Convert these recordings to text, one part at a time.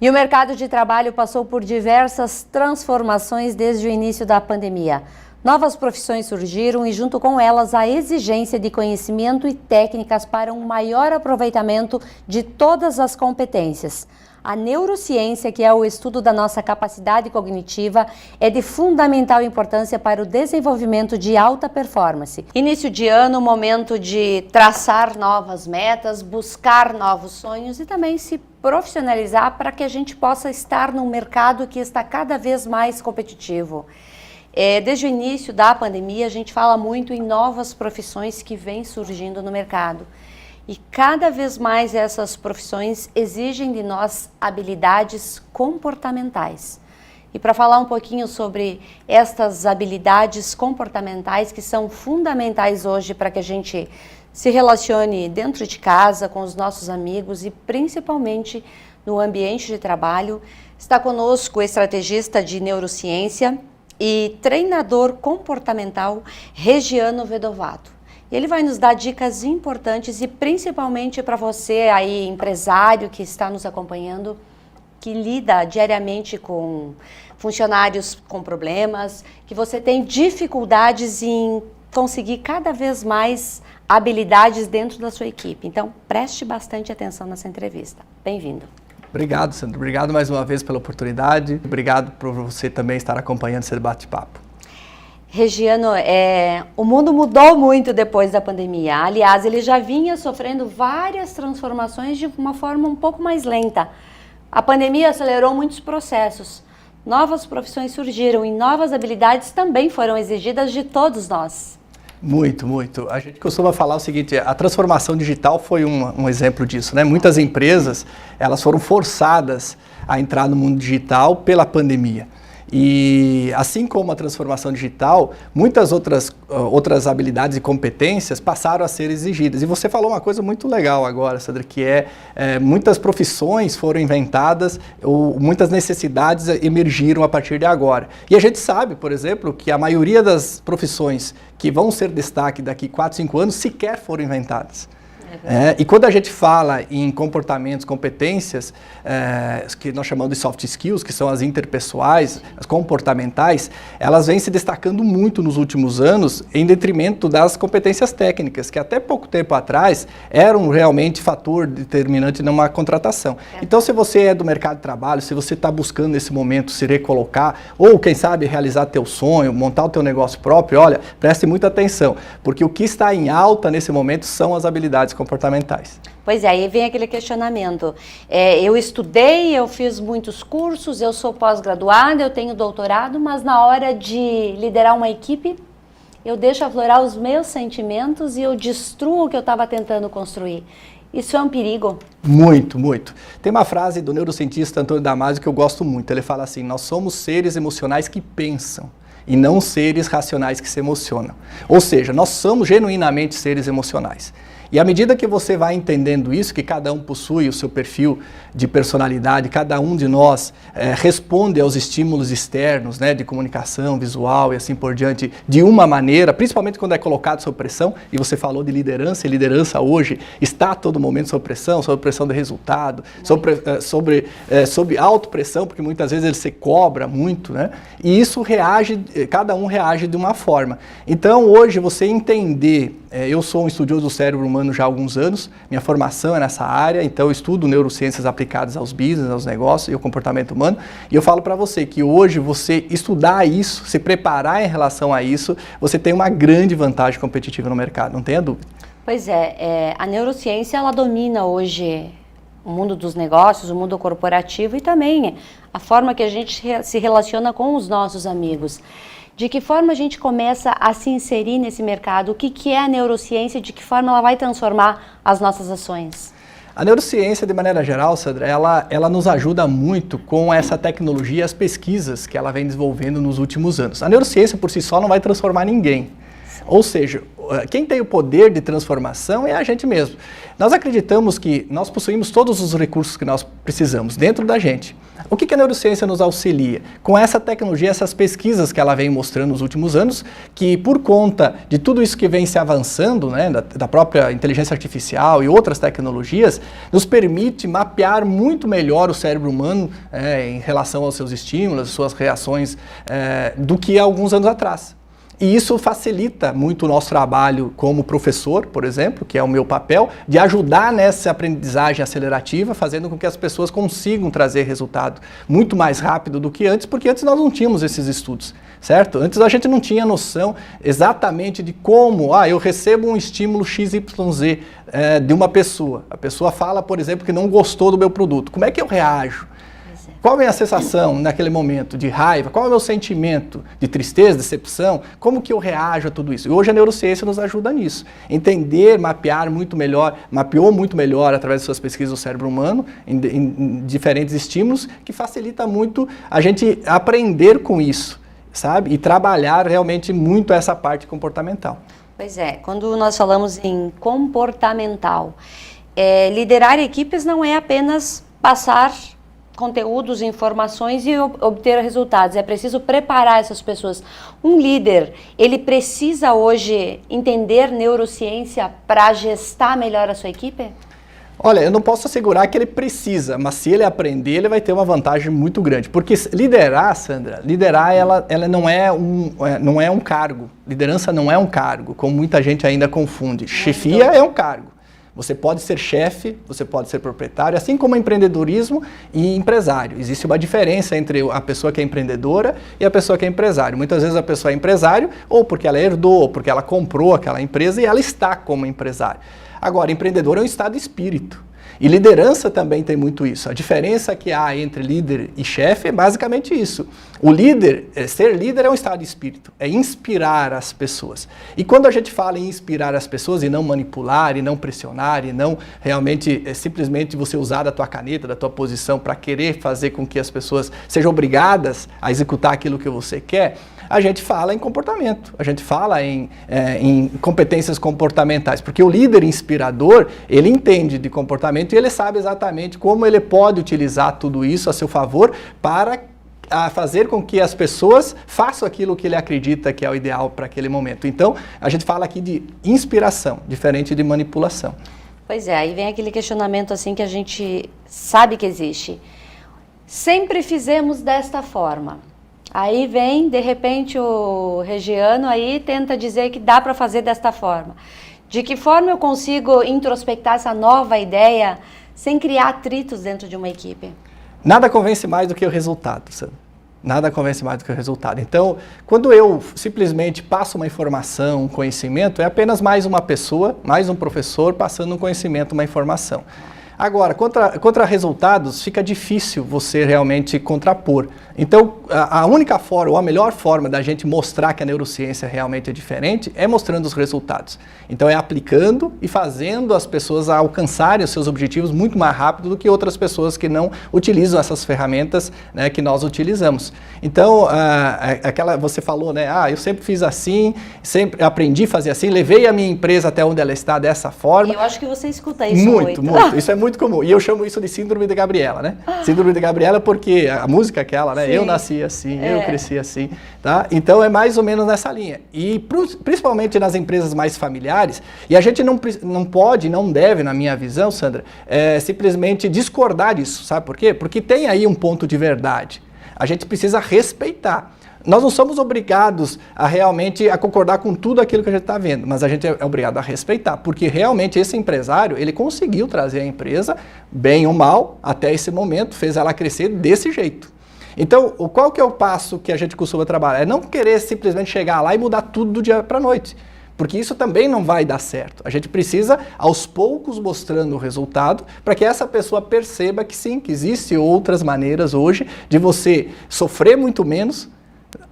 E o mercado de trabalho passou por diversas transformações desde o início da pandemia. Novas profissões surgiram e, junto com elas, a exigência de conhecimento e técnicas para um maior aproveitamento de todas as competências. A neurociência, que é o estudo da nossa capacidade cognitiva, é de fundamental importância para o desenvolvimento de alta performance. Início de ano, momento de traçar novas metas, buscar novos sonhos e também se profissionalizar para que a gente possa estar num mercado que está cada vez mais competitivo. Desde o início da pandemia, a gente fala muito em novas profissões que vêm surgindo no mercado. E cada vez mais essas profissões exigem de nós habilidades comportamentais. E para falar um pouquinho sobre estas habilidades comportamentais que são fundamentais hoje para que a gente se relacione dentro de casa, com os nossos amigos e principalmente no ambiente de trabalho, está conosco o estrategista de neurociência e treinador comportamental Regiano Vedovato. E ele vai nos dar dicas importantes e principalmente para você aí, empresário que está nos acompanhando, que lida diariamente com funcionários com problemas, que você tem dificuldades em conseguir cada vez mais habilidades dentro da sua equipe. Então, preste bastante atenção nessa entrevista. Bem-vindo. Obrigado, Sandro. Obrigado mais uma vez pela oportunidade. Obrigado por você também estar acompanhando esse bate-papo. Regiano, o mundo mudou muito depois da pandemia. Aliás, ele já vinha sofrendo várias transformações de uma forma um pouco mais lenta. A pandemia acelerou muitos processos. Novas profissões surgiram e novas habilidades também foram exigidas de todos nós. Muito, muito. A gente costuma falar o seguinte, a transformação digital foi um exemplo disso, né? Muitas empresas, elas foram forçadas a entrar no mundo digital pela pandemia. E assim como a transformação digital, muitas outras habilidades e competências passaram a ser exigidas. E você falou uma coisa muito legal agora, Sandra, que muitas profissões foram inventadas, ou muitas necessidades emergiram a partir de agora. E a gente sabe, por exemplo, que a maioria das profissões que vão ser destaque daqui 4, 5 anos sequer foram inventadas. E quando a gente fala em comportamentos, competências, que nós chamamos de soft skills, que são as interpessoais, as comportamentais, elas vêm se destacando muito nos últimos anos em detrimento das competências técnicas, que até pouco tempo atrás eram realmente fator determinante numa contratação. Então, se você é do mercado de trabalho, se você está buscando nesse momento se recolocar, ou quem sabe realizar teu sonho, montar o teu negócio próprio, olha, preste muita atenção, porque o que está em alta nesse momento são as habilidades comportamentais. Pois é, aí vem aquele questionamento. Eu estudei, eu fiz muitos cursos, eu sou pós-graduada, eu tenho doutorado, mas na hora de liderar uma equipe, eu deixo aflorar os meus sentimentos e eu destruo o que eu estava tentando construir. Isso é um perigo? Muito, muito. Tem uma frase do neurocientista Antônio Damasio que eu gosto muito. Ele fala assim, nós somos seres emocionais que pensam e não seres racionais que se emocionam. Ou seja, nós somos genuinamente seres emocionais. E à medida que você vai entendendo isso, que cada um possui o seu perfil de personalidade, cada um de nós responde aos estímulos externos, né, de comunicação visual e assim por diante, de uma maneira, principalmente quando é colocado sob pressão, e você falou de liderança, e liderança hoje está a todo momento sob pressão de resultado, sob autopressão, porque muitas vezes ele se cobra muito, né, e isso reage, cada um reage de uma forma. Então hoje você entender, eu sou um estudioso do cérebro humano já há alguns anos, minha formação é nessa área, então eu estudo neurociências aplicadas aos business, aos negócios e ao comportamento humano, e eu falo para você que hoje você estudar isso, se preparar em relação a isso, você tem uma grande vantagem competitiva no mercado, não tenha dúvida. Pois a neurociência ela domina hoje o mundo dos negócios, o mundo corporativo e também a forma que a gente se relaciona com os nossos amigos. De que forma a gente começa a se inserir nesse mercado? O que é a neurociência e de que forma ela vai transformar as nossas ações? A neurociência, de maneira geral, Sandra, ela nos ajuda muito com essa tecnologia e as pesquisas que ela vem desenvolvendo nos últimos anos. A neurociência, por si só, não vai transformar ninguém. Ou seja, quem tem o poder de transformação é a gente mesmo. Nós acreditamos que nós possuímos todos os recursos que nós precisamos dentro da gente. O que a neurociência nos auxilia? Com essa tecnologia, essas pesquisas que ela vem mostrando nos últimos anos, que por conta de tudo isso que vem se avançando, né, da própria inteligência artificial e outras tecnologias, nos permite mapear muito melhor o cérebro humano em relação aos seus estímulos, suas reações, do que há alguns anos atrás. E isso facilita muito o nosso trabalho como professor, por exemplo, que é o meu papel, de ajudar nessa aprendizagem acelerativa, fazendo com que as pessoas consigam trazer resultado muito mais rápido do que antes, porque antes nós não tínhamos esses estudos, certo? Antes a gente não tinha noção exatamente de como, eu recebo um estímulo XYZ de uma pessoa. A pessoa fala, por exemplo, que não gostou do meu produto. Como é que eu reajo? Qual é a sensação naquele momento de raiva? Qual é o meu sentimento de tristeza, decepção? Como que eu reajo a tudo isso? E hoje a neurociência nos ajuda nisso. Entender, mapear muito melhor, mapeou muito melhor através de suas pesquisas do cérebro humano, em diferentes estímulos, que facilita muito a gente aprender com isso, sabe? E trabalhar realmente muito essa parte comportamental. Pois é, quando nós falamos em comportamental, liderar equipes não é apenas passar conteúdos, informações e obter resultados. É preciso preparar essas pessoas. Um líder, ele precisa hoje entender neurociência para gestar melhor a sua equipe? Olha, eu não posso assegurar que ele precisa, mas se ele aprender, ele vai ter uma vantagem muito grande. Porque liderar, Sandra, ela não é um cargo. Liderança não é um cargo, como muita gente ainda confunde. Chefia é um cargo. Você pode ser chefe, você pode ser proprietário, assim como empreendedorismo e empresário. Existe uma diferença entre a pessoa que é empreendedora e a pessoa que é empresário. Muitas vezes a pessoa é empresário ou porque ela herdou, ou porque ela comprou aquela empresa e ela está como empresário. Agora, empreendedor é um estado de espírito. E liderança também tem muito isso. A diferença que há entre líder e chefe é basicamente isso. O líder, ser líder é um estado de espírito, é inspirar as pessoas. E quando a gente fala em inspirar as pessoas e não manipular, e não pressionar, e não realmente simplesmente você usar da tua caneta, da tua posição para querer fazer com que as pessoas sejam obrigadas a executar aquilo que você quer, a gente fala em comportamento, a gente fala em competências comportamentais, porque o líder inspirador, ele entende de comportamento e ele sabe exatamente como ele pode utilizar tudo isso a seu favor para fazer com que as pessoas façam aquilo que ele acredita que é o ideal para aquele momento. Então, a gente fala aqui de inspiração, diferente de manipulação. Pois é, aí vem aquele questionamento assim que a gente sabe que existe. Sempre fizemos desta forma. Aí vem, de repente, o Regiano aí tenta dizer que dá para fazer desta forma. De que forma eu consigo introspectar essa nova ideia sem criar atritos dentro de uma equipe? Nada convence mais do que o resultado, Sandra. Nada convence mais do que o resultado. Então, quando eu simplesmente passo uma informação, um conhecimento, é apenas mais uma pessoa, mais um professor passando um conhecimento, uma informação. Agora, contra resultados, fica difícil você realmente contrapor. Então, a única forma, ou a melhor forma da gente mostrar que a neurociência realmente é diferente, é mostrando os resultados. Então, é aplicando e fazendo as pessoas alcançarem os seus objetivos muito mais rápido do que outras pessoas que não utilizam essas ferramentas, né, que nós utilizamos. Então, você falou, né, eu sempre fiz assim, sempre aprendi a fazer assim, levei a minha empresa até onde ela está dessa forma. E eu acho que você escuta isso muito. Isso é muito comum. E eu chamo isso de síndrome de Gabriela, né? Síndrome de Gabriela porque a música é aquela, né? Sim. Eu nasci assim, eu cresci assim, tá? Então é mais ou menos nessa linha. E principalmente nas empresas mais familiares, e a gente não pode, não deve, na minha visão, Sandra, simplesmente discordar disso, sabe por quê? Porque tem aí um ponto de verdade. A gente precisa respeitar. Nós não somos obrigados a realmente concordar com tudo aquilo que a gente está vendo, mas a gente é obrigado a respeitar, porque realmente esse empresário, ele conseguiu trazer a empresa, bem ou mal, até esse momento, fez ela crescer desse jeito. Então, qual que é o passo que a gente costuma trabalhar? É não querer simplesmente chegar lá e mudar tudo do dia para a noite, porque isso também não vai dar certo. A gente precisa, aos poucos, mostrando o resultado, para que essa pessoa perceba que sim, que existem outras maneiras hoje de você sofrer muito menos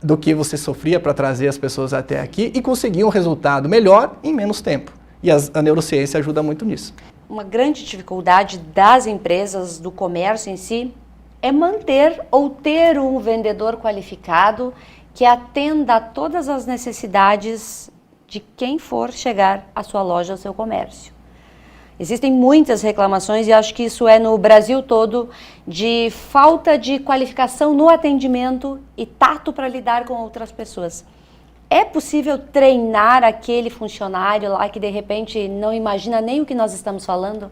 do que você sofria para trazer as pessoas até aqui e conseguir um resultado melhor em menos tempo. E a neurociência ajuda muito nisso. Uma grande dificuldade das empresas, do comércio em si, é manter ou ter um vendedor qualificado que atenda a todas as necessidades de quem for chegar à sua loja, ao seu comércio. Existem muitas reclamações, e acho que isso é no Brasil todo, de falta de qualificação no atendimento e tato para lidar com outras pessoas. É possível treinar aquele funcionário lá que de repente não imagina nem o que nós estamos falando?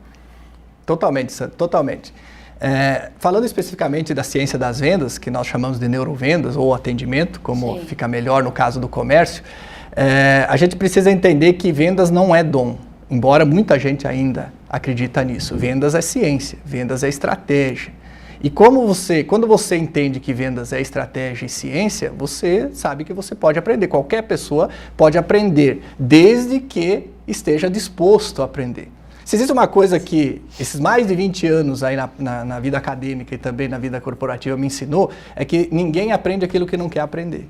Totalmente, Sandra, totalmente. Falando especificamente da ciência das vendas, que nós chamamos de neurovendas ou atendimento, como Sim. fica melhor no caso do comércio, a gente precisa entender que vendas não é dom, embora muita gente ainda acredita nisso. Vendas é ciência, vendas é estratégia. E quando você entende que vendas é estratégia e ciência, você sabe que você pode aprender. Qualquer pessoa pode aprender, desde que esteja disposto a aprender. Se existe uma coisa que esses mais de 20 anos aí na vida acadêmica e também na vida corporativa me ensinou, é que ninguém aprende aquilo que não quer aprender.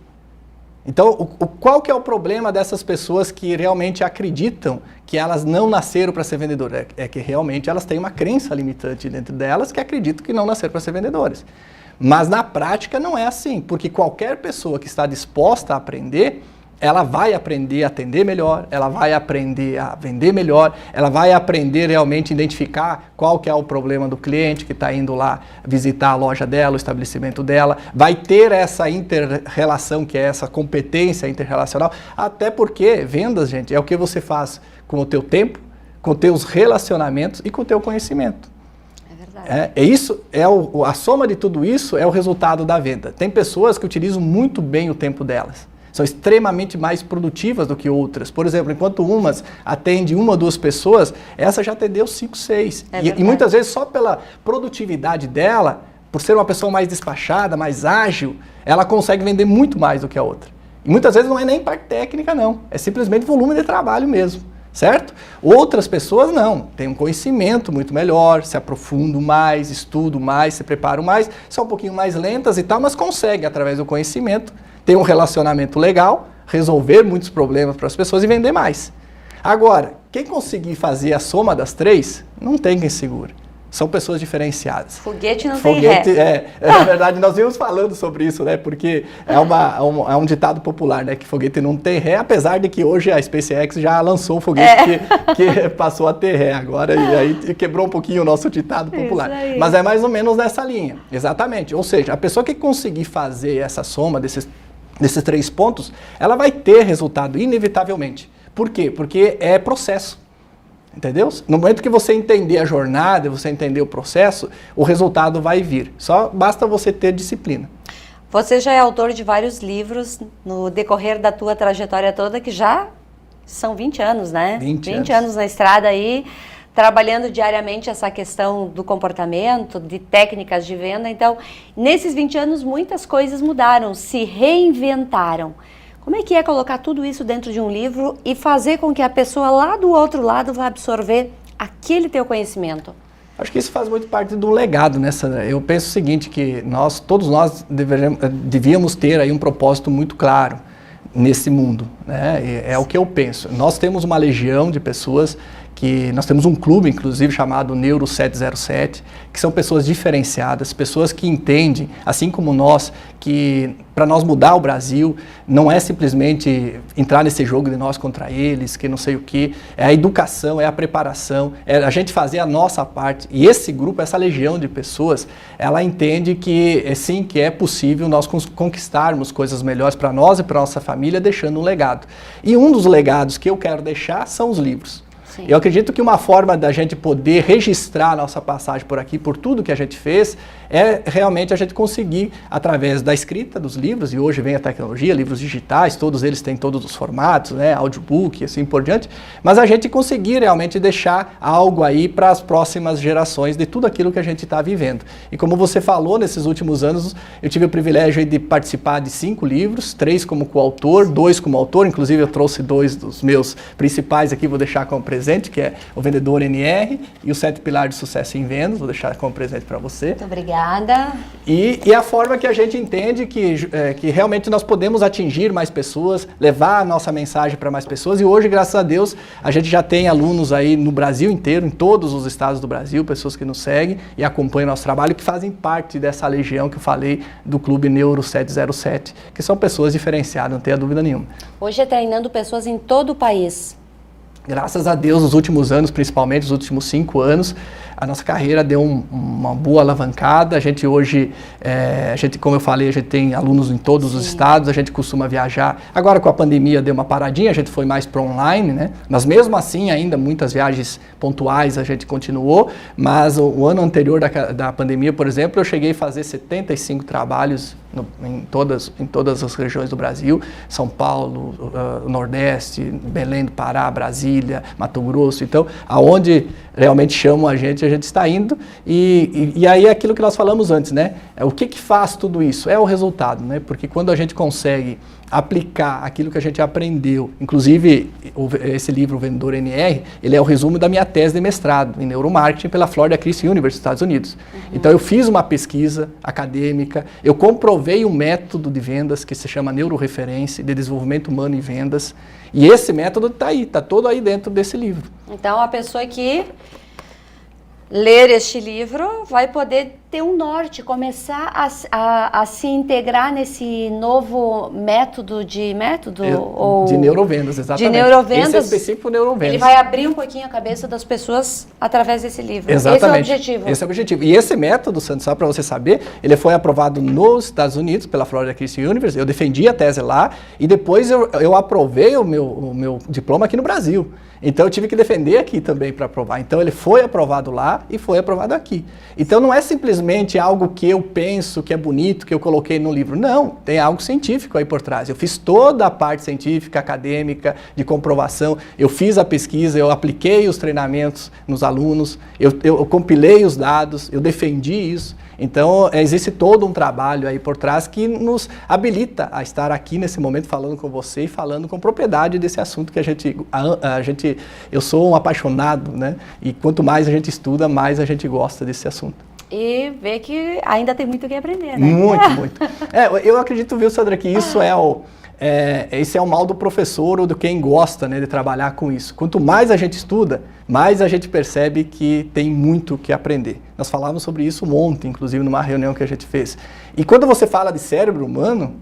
Então, qual que é o problema dessas pessoas que realmente acreditam que elas não nasceram para ser vendedoras? É que realmente elas têm uma crença limitante dentro delas que acreditam que não nasceram para ser vendedoras. Mas na prática não é assim, porque qualquer pessoa que está disposta a aprender, ela vai aprender a atender melhor, ela vai aprender a vender melhor, ela vai aprender realmente a identificar qual que é o problema do cliente que está indo lá visitar a loja dela, o estabelecimento dela, vai ter essa inter-relação, que é essa competência interrelacional, até porque vendas, gente, é o que você faz com o teu tempo, com os teus relacionamentos e com o teu conhecimento. É isso, a soma de tudo isso é o resultado da venda. Tem pessoas que utilizam muito bem o tempo delas. São extremamente mais produtivas do que outras. Por exemplo, enquanto umas atendem 1 ou 2 pessoas, essa já atendeu 5, 6. E muitas vezes só pela produtividade dela, por ser uma pessoa mais despachada, mais ágil, ela consegue vender muito mais do que a outra. E muitas vezes não é nem parte técnica, não. É simplesmente volume de trabalho mesmo, certo? Outras pessoas não. Têm um conhecimento muito melhor, se aprofundam mais, estudam mais, se preparam mais, são um pouquinho mais lentas e tal, mas conseguem, através do conhecimento, ter um relacionamento legal, resolver muitos problemas para as pessoas e vender mais. Agora, quem conseguir fazer a soma das 3, não tem quem segura. São pessoas diferenciadas. Foguete não tem ré. Na verdade, nós vimos falando sobre isso, né? Porque é um ditado popular, né? Que foguete não tem ré, apesar de que hoje a SpaceX já lançou um foguete que passou a ter ré agora, e aí quebrou um pouquinho o nosso ditado popular. Mas é mais ou menos nessa linha, exatamente. Ou seja, a pessoa que conseguir fazer essa soma desses 3 pontos, ela vai ter resultado, inevitavelmente. Por quê? Porque é processo. Entendeu? No momento que você entender a jornada, você entender o processo, o resultado vai vir. Só basta você ter disciplina. Você já é autor de vários livros no decorrer da tua trajetória toda, que já são 20 anos, né? 20 anos na estrada aí, trabalhando diariamente essa questão do comportamento, de técnicas de venda. Então, nesses 20 anos, muitas coisas mudaram, se reinventaram. Como é que é colocar tudo isso dentro de um livro e fazer com que a pessoa lá do outro lado vá absorver aquele teu conhecimento? Acho que isso faz muito parte do legado, né, Sandra? Eu penso o seguinte, que todos nós devíamos ter aí um propósito muito claro nesse mundo, né? É o que eu penso. Nós temos uma legião de pessoas nós temos um clube, inclusive, chamado Neuro 707, que são pessoas diferenciadas, pessoas que entendem, assim como nós, que para nós mudar o Brasil, não é simplesmente entrar nesse jogo de nós contra eles, que não sei o que, é a educação, é a preparação, é a gente fazer a nossa parte. E esse grupo, essa legião de pessoas, ela entende que sim, que é possível nós conquistarmos coisas melhores para nós e para nossa família, deixando um legado. E um dos legados que eu quero deixar são os livros. Sim. Eu acredito que uma forma da gente poder registrar a nossa passagem por aqui, por tudo que a gente fez, é realmente a gente conseguir, através da escrita dos livros, e hoje vem a tecnologia, livros digitais, todos eles têm todos os formatos, né, audiobook e assim por diante, mas a gente conseguir realmente deixar algo aí para as próximas gerações de tudo aquilo que a gente está vivendo. E como você falou, nesses últimos anos, eu tive o privilégio de participar de 5 livros, 3 como coautor, 2 como autor, inclusive eu trouxe 2 dos meus principais aqui, vou deixar como presente presente, que é o Vendedor NR e os 7 pilares de sucesso em vendas. Vou deixar como presente para você. Muito obrigada. E a forma que a gente entende que realmente nós podemos atingir mais pessoas, levar a nossa mensagem para mais pessoas. E hoje, graças a Deus, a gente já tem alunos aí no Brasil inteiro, em todos os estados do Brasil, pessoas que nos seguem e acompanham nosso trabalho, que fazem parte dessa legião que eu falei do Clube Neuro 707, que são pessoas diferenciadas, não tenha dúvida nenhuma. Hoje é treinando pessoas em todo o país. Graças a Deus, nos últimos anos, principalmente os últimos 5 anos, a nossa carreira deu uma boa alavancada. A gente hoje, como eu falei, a gente tem alunos em todos os estados, a gente costuma viajar. Agora com a pandemia deu uma paradinha, a gente foi mais para online, né? Mas mesmo assim, ainda muitas viagens pontuais a gente continuou. Mas o ano anterior da pandemia, por exemplo, eu cheguei a fazer 75 trabalhos em todas as regiões do Brasil, São Paulo, Nordeste, Belém do Pará, Brasília, Mato Grosso. Então, aonde realmente chamam a gente está indo. E aí é aquilo que nós falamos antes, né? O que faz tudo isso? É o resultado, né? Porque quando a gente consegue aplicar aquilo que a gente aprendeu, inclusive esse livro, O Vendedor NR, ele é o resumo da minha tese de mestrado em neuromarketing pela Florida Christian University, Estados Unidos. Então eu fiz uma pesquisa acadêmica, eu comprovei um método de vendas que se chama neuroreferência, de desenvolvimento humano e vendas, e esse método está todo aí dentro desse livro. Então a pessoa que ler este livro vai poder ter um norte, começar a se integrar nesse novo método de neurovendas, exatamente. De neurovendas. Esse é específico neurovendas. Ele vai abrir um pouquinho a cabeça das pessoas através desse livro. Exatamente. Esse é o objetivo. Esse é o objetivo. E esse método, Santos, só para você saber, ele foi aprovado nos Estados Unidos pela Florida Christian University. Eu defendi a tese lá e depois eu aprovei o meu diploma aqui no Brasil. Então eu tive que defender aqui também para aprovar. Então ele foi aprovado lá e foi aprovado aqui. Então não é simplesmente algo que eu penso que é bonito, que eu coloquei no livro. Não, tem algo científico aí por trás. Eu fiz toda a parte científica, acadêmica, de comprovação. Eu fiz a pesquisa, eu apliquei os treinamentos nos alunos, eu compilei os dados, eu defendi isso. Então, existe todo um trabalho aí por trás que nos habilita a estar aqui nesse momento falando com você e falando com propriedade desse assunto que eu sou um apaixonado, né? E quanto mais a gente estuda, mais a gente gosta desse assunto. E vê que ainda tem muito o que aprender, né? Muito, muito. Eu acredito, viu, Sandra, que isso esse é o mal do professor ou de quem gosta, né, de trabalhar com isso. Quanto mais a gente estuda, mais a gente percebe que tem muito que aprender. Nós falávamos sobre isso ontem, inclusive numa reunião que a gente fez. E quando você fala de cérebro humano,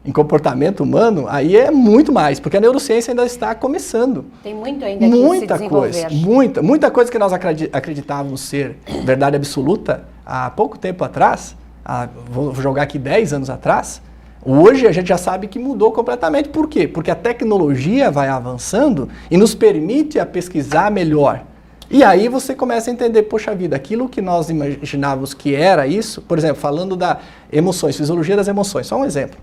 em comportamento humano, aí é muito mais, porque a neurociência ainda está começando. Tem muito ainda que se desenvolver. Muita coisa que nós acreditávamos ser verdade absoluta há pouco tempo atrás, vou jogar aqui 10 anos atrás, hoje a gente já sabe que mudou completamente. Por quê? Porque a tecnologia vai avançando e nos permite a pesquisar melhor. E aí você começa a entender, poxa vida, aquilo que nós imaginávamos que era isso, por exemplo, falando da emoções, fisiologia das emoções, só um exemplo.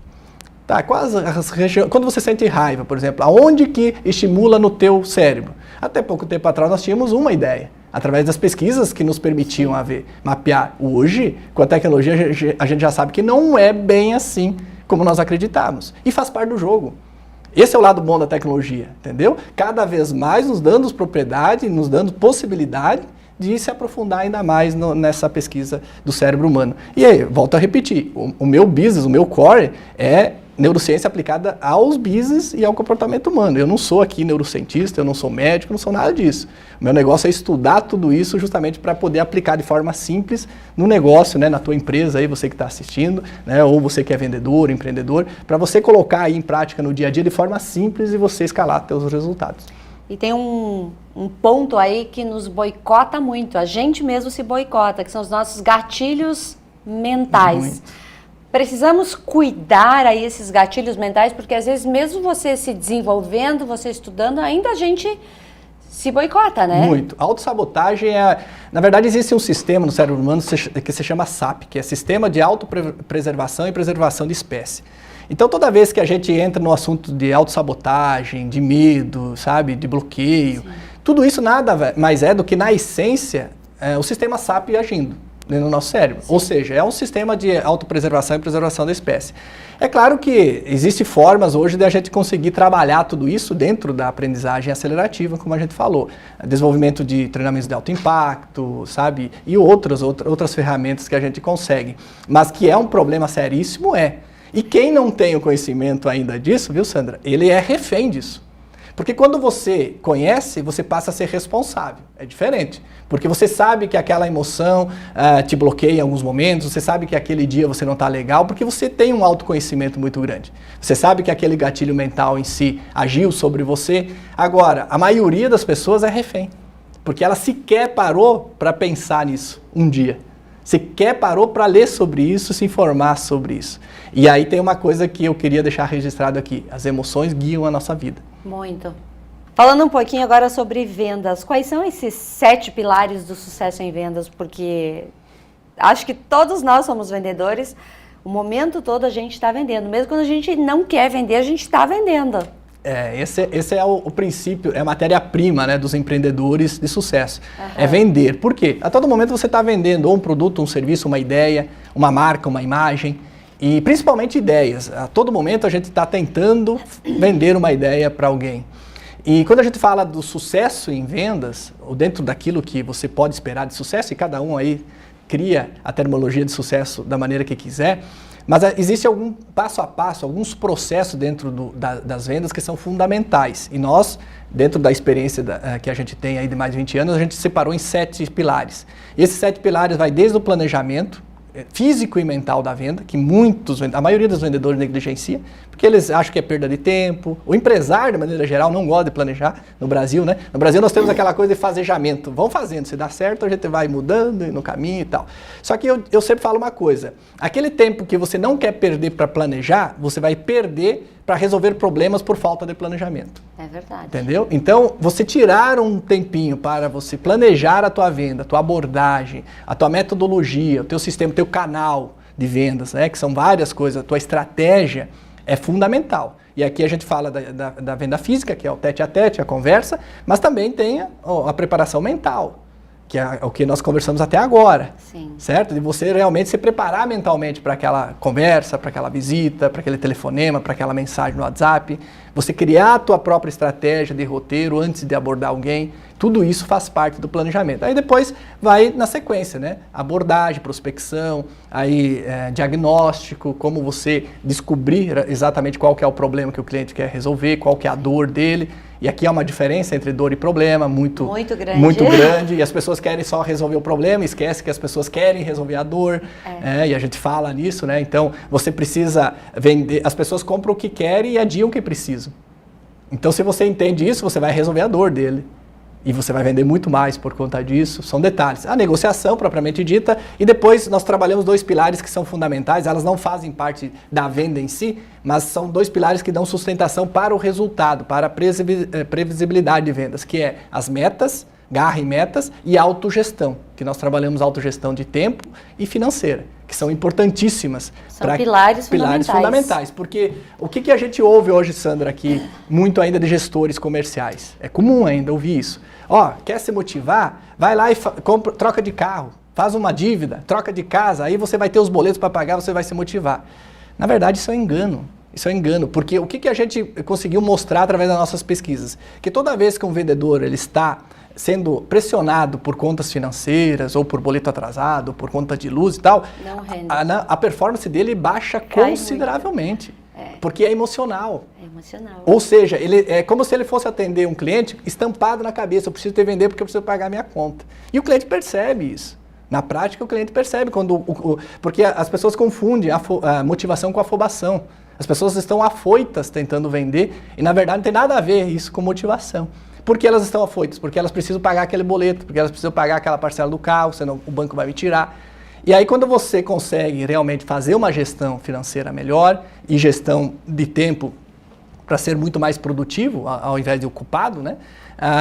Tá, quase as regiões, quando você sente raiva, por exemplo, aonde que estimula no teu cérebro? Até pouco tempo atrás nós tínhamos uma ideia, através das pesquisas que nos permitiam mapear. Hoje, com a tecnologia, a gente já sabe que não é bem assim como nós acreditávamos. E faz parte do jogo. Esse é o lado bom da tecnologia, entendeu? Cada vez mais nos dando propriedade, nos dando possibilidade de se aprofundar ainda mais nessa pesquisa do cérebro humano. E aí, volto a repetir, o meu business, o meu core é neurociência aplicada aos business e ao comportamento humano. Eu não sou aqui neurocientista, eu não sou médico, não sou nada disso. O meu negócio é estudar tudo isso justamente para poder aplicar de forma simples no negócio, né, na tua empresa, aí, você que está assistindo, né, ou você que é vendedor, empreendedor, para você colocar aí em prática no dia a dia de forma simples e você escalar seus resultados. E tem um ponto aí que nos boicota muito, a gente mesmo se boicota, que são os nossos gatilhos mentais. Muito. Precisamos cuidar aí esses gatilhos mentais, porque às vezes mesmo você se desenvolvendo, você estudando, ainda a gente se boicota, né? Muito. A autossabotagem na verdade, existe um sistema no cérebro humano que se chama SAP, que é Sistema de Autopreservação e Preservação de Espécie. Então, toda vez que a gente entra no assunto de autossabotagem, de medo, sabe, de bloqueio, tudo isso nada mais é do que, na essência, o sistema SAP agindo. dentro do nosso cérebro. Sim. Ou seja, é um sistema de autopreservação e preservação da espécie. É claro que existem formas hoje de a gente conseguir trabalhar tudo isso dentro da aprendizagem acelerativa, como a gente falou. Desenvolvimento de treinamentos de alto impacto, sabe? E outras ferramentas que a gente consegue. Mas que é um problema seríssimo, é. E quem não tem o conhecimento ainda disso, viu, Sandra? Ele é refém disso. Porque quando você conhece, você passa a ser responsável. É diferente. Porque você sabe que aquela emoção te bloqueia em alguns momentos, você sabe que aquele dia você não está legal, porque você tem um autoconhecimento muito grande. Você sabe que aquele gatilho mental em si agiu sobre você. Agora, a maioria das pessoas é refém. Porque ela sequer parou para pensar nisso um dia. Sequer parou para ler sobre isso, se informar sobre isso. E aí tem uma coisa que eu queria deixar registrado aqui. As emoções guiam a nossa vida. Muito. Falando um pouquinho agora sobre vendas, quais são esses 7 pilares do sucesso em vendas? Porque acho que todos nós somos vendedores, o momento todo a gente está vendendo. Mesmo quando a gente não quer vender, a gente está vendendo. Esse é o princípio, é a matéria-prima, né, dos empreendedores de sucesso. É vender. Por quê? A todo momento você está vendendo ou um produto, um serviço, uma ideia, uma marca, uma imagem. E principalmente ideias. A todo momento a gente está tentando vender uma ideia para alguém. E quando a gente fala do sucesso em vendas, ou dentro daquilo que você pode esperar de sucesso, e cada um aí cria a terminologia de sucesso da maneira que quiser, mas existe algum passo a passo, alguns processos dentro das vendas que são fundamentais. E nós, dentro da experiência que a gente tem aí de mais de 20 anos, a gente separou em 7 pilares. E esses 7 pilares vai desde o planejamento físico e mental da venda, que a maioria dos vendedores negligencia, porque eles acham que é perda de tempo. O empresário, de maneira geral, não gosta de planejar no Brasil, né? No Brasil nós temos aquela coisa de fazejamento. Vão fazendo, se dá certo, a gente vai mudando no caminho e tal. Só que eu sempre falo uma coisa, aquele tempo que você não quer perder para planejar, você vai perder para resolver problemas por falta de planejamento. É verdade. Entendeu? Então, você tirar um tempinho para você planejar a tua venda, a tua abordagem, a tua metodologia, o teu sistema, o teu canal de vendas, né, que são várias coisas, a tua estratégia é fundamental. E aqui a gente fala da venda física, que é o tete a tete, a conversa, mas também tem a preparação mental, que é o que nós conversamos até agora. Sim. Certo? De você realmente se preparar mentalmente para aquela conversa, para aquela visita, para aquele telefonema, para aquela mensagem no WhatsApp. Você criar a tua própria estratégia de roteiro antes de abordar alguém. Tudo isso faz parte do planejamento. Aí depois vai na sequência, né? Abordagem, prospecção, aí diagnóstico, como você descobrir exatamente qual que é o problema que o cliente quer resolver, qual que é a dor dele. E aqui há uma diferença entre dor e problema muito grande. E as pessoas querem só resolver o problema, esquece que as pessoas querem resolver a dor. E a gente fala nisso, né? Então, você precisa vender. As pessoas compram o que querem e adiam o que precisam. Então, se você entende isso, você vai resolver a dor dele. E você vai vender muito mais por conta disso. São detalhes. A negociação, propriamente dita. E depois nós trabalhamos 2 pilares que são fundamentais. Elas não fazem parte da venda em si, mas são 2 pilares que dão sustentação para o resultado, para a previsibilidade de vendas, que é as metas, garra em metas, e a autogestão, que nós trabalhamos autogestão de tempo e financeira, que são importantíssimas. São pilares fundamentais. Porque o que a gente ouve hoje, Sandra, aqui, muito ainda de gestores comerciais? É comum ainda ouvir isso. Quer se motivar? Vai lá e troca de carro, faz uma dívida, troca de casa, aí você vai ter os boletos para pagar, você vai se motivar. Na verdade, isso é engano. Isso é engano, porque o que a gente conseguiu mostrar através das nossas pesquisas? Que toda vez que um vendedor ele está sendo pressionado por contas financeiras, ou por boleto atrasado, ou por conta de luz e tal, a performance dele baixa consideravelmente. Porque é emocional. É emocional. Ou seja, é como se ele fosse atender um cliente estampado na cabeça, eu preciso te vender porque eu preciso pagar a minha conta. E o cliente percebe isso. Na prática, o cliente percebe, porque as pessoas confundem a motivação com a afobação. As pessoas estão afoitas tentando vender e, na verdade, não tem nada a ver isso com motivação. Por que elas estão afoitas? Porque elas precisam pagar aquele boleto, porque elas precisam pagar aquela parcela do carro, senão o banco vai me tirar. E aí, quando você consegue realmente fazer uma gestão financeira melhor e gestão de tempo para ser muito mais produtivo, ao invés de ocupado, né?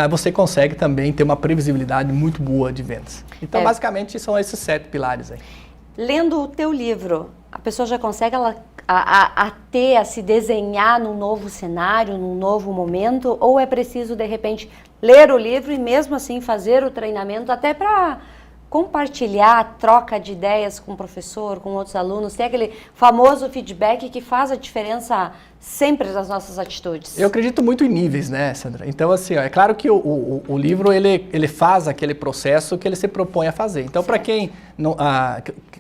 Você consegue também ter uma previsibilidade muito boa de vendas. Então, basicamente, são esses 7 pilares aí. Lendo o teu livro, a pessoa já consegue a se desenhar num novo cenário, num novo momento, ou é preciso, de repente, ler o livro e mesmo assim fazer o treinamento até para compartilhar a troca de ideias com o professor, com outros alunos, tem aquele famoso feedback que faz a diferença sempre nas nossas atitudes? Eu acredito muito em níveis, né, Sandra? Então, assim, ó, é claro que o livro, ele faz aquele processo que ele se propõe a fazer. Então, para quem não,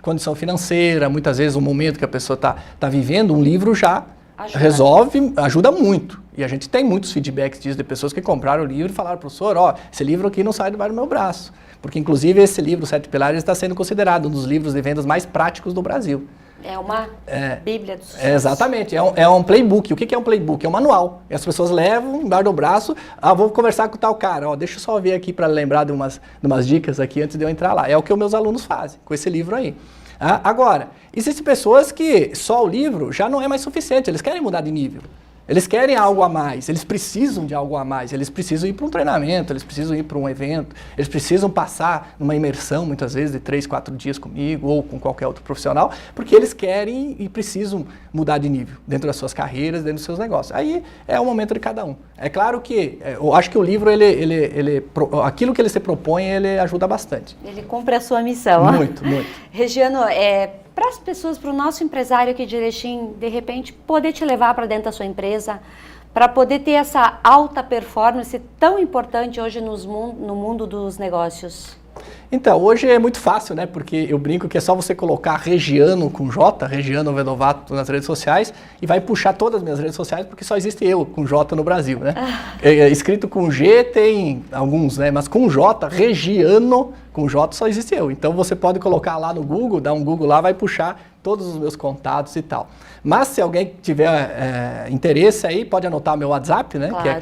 condição financeira, muitas vezes o momento que a pessoa está vivendo, um livro já resolve, ajuda muito. E a gente tem muitos feedbacks disso, de pessoas que compraram o livro e falaram, professor, ó, esse livro aqui não sai debaixo do meu braço. Porque, inclusive, esse livro, Sete Pilares, está sendo considerado um dos livros de vendas mais práticos do Brasil. É uma bíblia do sucesso. Exatamente, é um playbook. O que é um playbook? É um manual. E as pessoas levam embaixo do braço, vou conversar com tal cara, ó, deixa eu só ver aqui para lembrar de umas dicas aqui antes de eu entrar lá. É o que os meus alunos fazem com esse livro aí. Agora, existem pessoas que só o livro já não é mais suficiente, eles querem mudar de nível. Eles querem algo a mais, eles precisam de algo a mais, eles precisam ir para um treinamento, eles precisam ir para um evento, eles precisam passar numa imersão, muitas vezes, de 3, 4 dias comigo ou com qualquer outro profissional, porque eles querem e precisam mudar de nível dentro das suas carreiras, dentro dos seus negócios. Aí é o momento de cada um. É claro que eu acho que o livro, aquilo que ele se propõe, ele ajuda bastante. Ele cumpre a sua missão. Muito, muito. Regiano, para as pessoas, para o nosso empresário aqui de Erechim, de repente, poder te levar para dentro da sua empresa, para poder ter essa alta performance tão importante hoje no mundo dos negócios? Então, hoje é muito fácil, né? Porque eu brinco que é só você colocar Regiano com J, Regiano Vedovato nas redes sociais e vai puxar todas as minhas redes sociais, porque só existe eu com J no Brasil, né? Escrito com G tem alguns, né? Mas com J, Regiano com J só existe eu. Então você pode colocar lá no Google, dar um Google lá, vai puxar todos os meus contatos e tal. Mas se alguém tiver interesse aí, pode anotar meu WhatsApp, né? Claro. Que é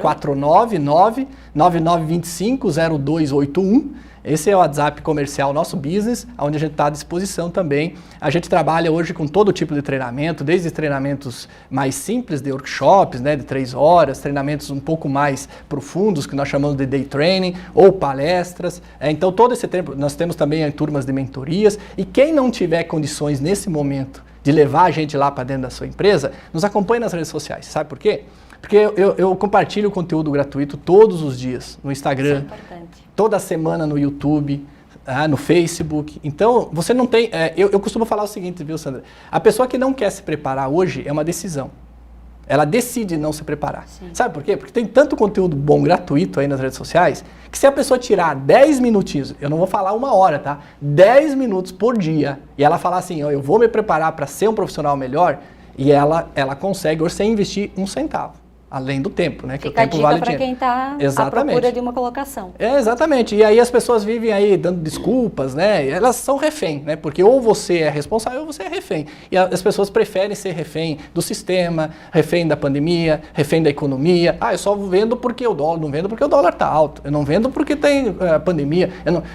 499-9925-0281. Esse é o WhatsApp comercial, nosso business, onde a gente está à disposição também. A gente trabalha hoje com todo tipo de treinamento, desde treinamentos mais simples, de workshops, né, de 3 horas, treinamentos um pouco mais profundos, que nós chamamos de day training, ou palestras. Então, todo esse tempo, nós temos também turmas de mentorias. E quem não tiver condições nesse momento de levar a gente lá para dentro da sua empresa, nos acompanhe nas redes sociais. Sabe por quê? Porque eu compartilho conteúdo gratuito todos os dias no Instagram, toda semana no YouTube, no Facebook. Então, você não tem... eu costumo falar o seguinte, viu, Sandra? A pessoa que não quer se preparar hoje é uma decisão. Ela decide não se preparar. Sim. Sabe por quê? Porque tem tanto conteúdo bom, gratuito aí nas redes sociais, que se a pessoa tirar 10 minutinhos, eu não vou falar 1 hora, tá? 10 minutos por dia, e ela falar assim, eu vou me preparar para ser um profissional melhor, e ela consegue, hoje, sem investir 1 centavo. Além do tempo, né? Que fica o tempo vale dinheiro. Para quem está à procura de uma colocação. Exatamente. E aí as pessoas vivem aí dando desculpas, né? Elas são refém, né? Porque ou você é responsável ou você é refém. E as pessoas preferem ser refém do sistema, refém da pandemia, refém da economia. Eu só vendo porque o dólar, não vendo porque o dólar está alto. Eu não vendo porque tem pandemia.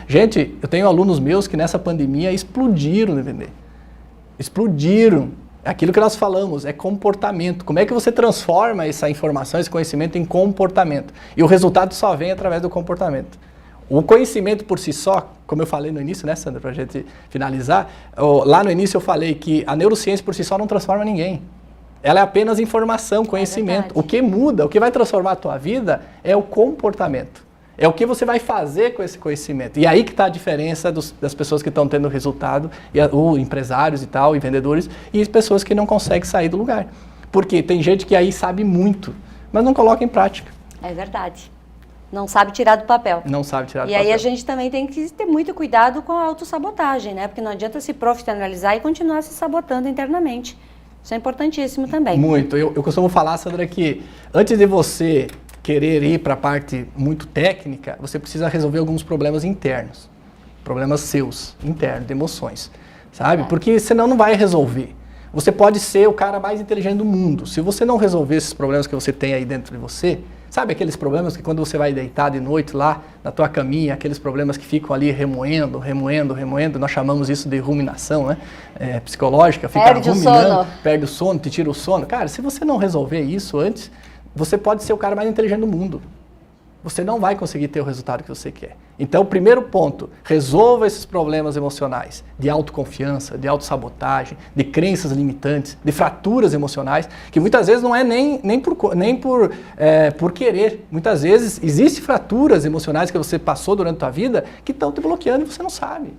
Gente, eu tenho alunos meus que nessa pandemia explodiram de vender. Explodiram. Aquilo que nós falamos é comportamento. Como é que você transforma essa informação, esse conhecimento em comportamento? E o resultado só vem através do comportamento. O conhecimento por si só, como eu falei no início, né, Sandra, para a gente finalizar, lá no início eu falei que a neurociência por si só não transforma ninguém. Ela é apenas informação, conhecimento. O que muda, o que vai transformar a tua vida é o comportamento. É o que você vai fazer com esse conhecimento. E aí que está a diferença das pessoas que estão tendo resultado, ou empresários e tal, e vendedores, e as pessoas que não conseguem sair do lugar. Porque tem gente que aí sabe muito, mas não coloca em prática. É verdade. Não sabe tirar do papel. Não sabe tirar do papel. papel. E aí a gente também tem que ter muito cuidado com a autossabotagem, né? Porque não adianta se profissionalizar e continuar se sabotando internamente. Isso é importantíssimo também. Muito. Eu costumo falar, Sandra, que antes de você querer ir para a parte muito técnica, você precisa resolver alguns problemas internos. Problemas seus, internos, de emoções. Sabe? Porque senão não vai resolver. Você pode ser o cara mais inteligente do mundo. Se você não resolver esses problemas que você tem aí dentro de você, sabe aqueles problemas que quando você vai deitar de noite lá na tua caminha, aqueles problemas que ficam ali remoendo, nós chamamos isso de ruminação, né? Psicológica, fica ruminando, perde o sono, te tira o sono. Cara, se você não resolver isso antes, você pode ser o cara mais inteligente do mundo. Você não vai conseguir ter o resultado que você quer. Então, o primeiro ponto, resolva esses problemas emocionais de autoconfiança, de autossabotagem, de crenças limitantes, de fraturas emocionais, que muitas vezes não é nem por querer. Muitas vezes existem fraturas emocionais que você passou durante a tua vida que estão te bloqueando e você não sabe.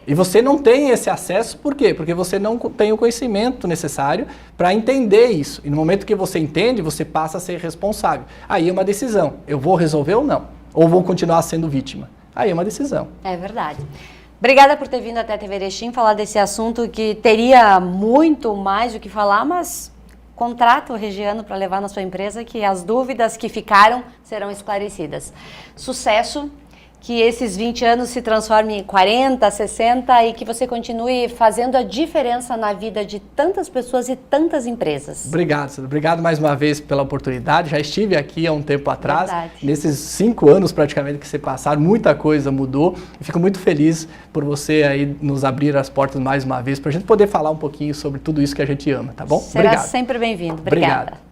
E você não tem esse acesso, por quê? Porque você não tem o conhecimento necessário para entender isso. E no momento que você entende, você passa a ser responsável. Aí é uma decisão, eu vou resolver ou não? Ou vou continuar sendo vítima? Aí é uma decisão. É verdade. Obrigada por ter vindo até a TV Erechim falar desse assunto que teria muito mais o que falar, mas contrata o Regiano para levar na sua empresa que as dúvidas que ficaram serão esclarecidas. Sucesso! Que esses 20 anos se transformem em 40, 60 e que você continue fazendo a diferença na vida de tantas pessoas e tantas empresas. Obrigado, Cida. Obrigado mais uma vez pela oportunidade. Já estive aqui há um tempo atrás. Verdade. Nesses 5 anos praticamente que se passaram, muita coisa mudou. E fico muito feliz por você aí nos abrir as portas mais uma vez para a gente poder falar um pouquinho sobre tudo isso que a gente ama, tá bom? Será Obrigado. sempre bem-vindo. Obrigada. Obrigado.